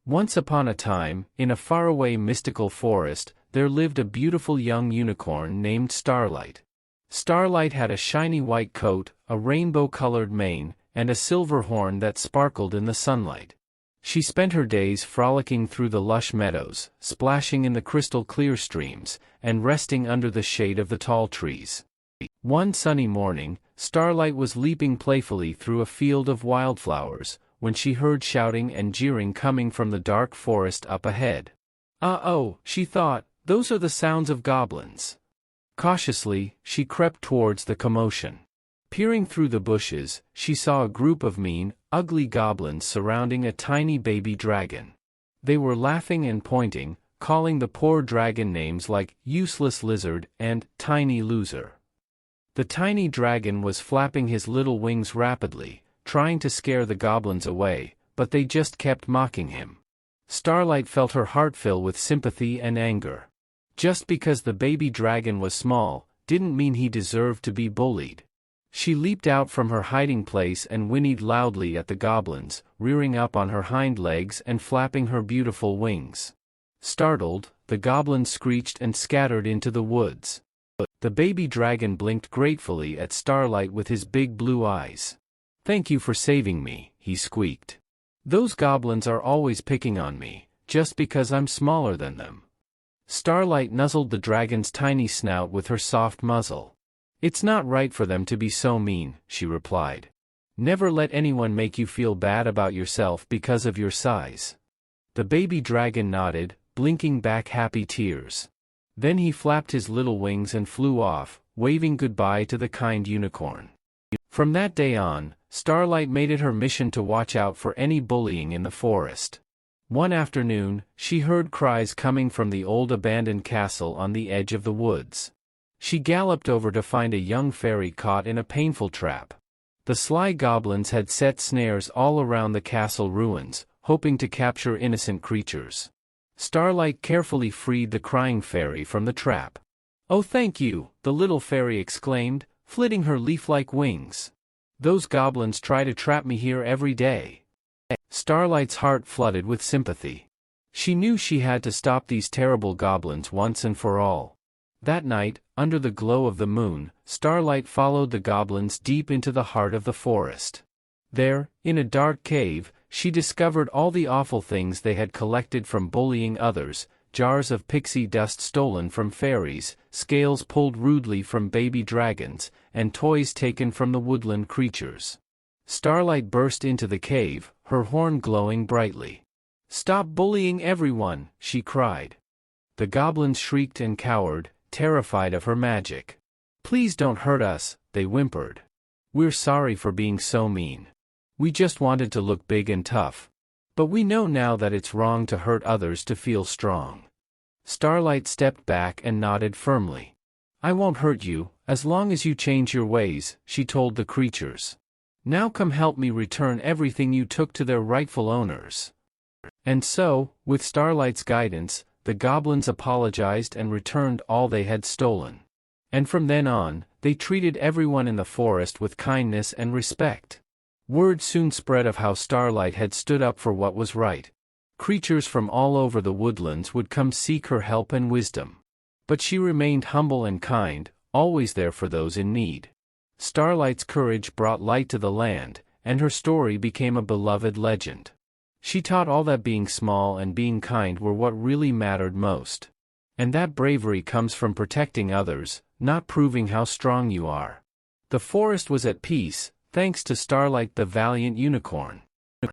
Once upon a time, in a faraway mystical forest, there lived a beautiful young unicorn named Starlight. Starlight had a shiny white coat, a rainbow-colored mane, and a silver horn that sparkled in the sunlight. She spent her days frolicking through the lush meadows, splashing in the crystal-clear streams, and resting under the shade of the tall trees. One sunny morning, Starlight was leaping playfully through a field of wildflowers, when she heard shouting and jeering coming from the dark forest up ahead. "Uh-oh," she thought, "those are the sounds of goblins." Cautiously, she crept towards the commotion. Peering through the bushes, she saw a group of mean, ugly goblins surrounding a tiny baby dragon. They were laughing and pointing, calling the poor dragon names like useless lizard and tiny loser. The tiny dragon was flapping his little wings rapidly, trying to scare the goblins away, but they just kept mocking him. Starlight felt her heart fill with sympathy and anger. Just because the baby dragon was small, didn't mean he deserved to be bullied. She leaped out from her hiding place and whinnied loudly at the goblins, rearing up on her hind legs and flapping her beautiful wings. Startled, the goblins screeched and scattered into the woods. The baby dragon blinked gratefully at Starlight with his big blue eyes. "Thank you for saving me," he squeaked. "Those goblins are always picking on me, just because I'm smaller than them." Starlight nuzzled the dragon's tiny snout with her soft muzzle. "It's not right for them to be so mean," she replied. "Never let anyone make you feel bad about yourself because of your size." The baby dragon nodded, blinking back happy tears. Then he flapped his little wings and flew off, waving goodbye to the kind unicorn. From that day on, Starlight made it her mission to watch out for any bullying in the forest. One afternoon, she heard cries coming from the old abandoned castle on the edge of the woods. She galloped over to find a young fairy caught in a painful trap. The sly goblins had set snares all around the castle ruins, hoping to capture innocent creatures. Starlight carefully freed the crying fairy from the trap. "Oh, thank you," the little fairy exclaimed, flitting her leaf-like wings. "Those goblins try to trap me here every day." Starlight's heart flooded with sympathy. She knew she had to stop these terrible goblins once and for all. That night, under the glow of the moon, Starlight followed the goblins deep into the heart of the forest. There, in a dark cave, she discovered all the awful things they had collected from bullying others: jars of pixie dust stolen from fairies, scales pulled rudely from baby dragons, and toys taken from the woodland creatures. Starlight burst into the cave, her horn glowing brightly. "Stop bullying everyone," she cried. The goblins shrieked and cowered, terrified of her magic. "Please don't hurt us," they whimpered. "We're sorry for being so mean. We just wanted to look big and tough. But we know now that it's wrong to hurt others to feel strong." Starlight stepped back and nodded firmly. "I won't hurt you, as long as you change your ways," she told the creatures. "Now come help me return everything you took to their rightful owners." And so, with Starlight's guidance, the goblins apologized and returned all they had stolen. And from then on, they treated everyone in the forest with kindness and respect. Word soon spread of how Starlight had stood up for what was right. Creatures from all over the woodlands would come seek her help and wisdom. But she remained humble and kind, always there for those in need. Starlight's courage brought light to the land, and her story became a beloved legend. She taught all that being small and being kind were what really mattered most. And that bravery comes from protecting others, not proving how strong you are. The forest was at peace, thanks to Starlight the valiant unicorn.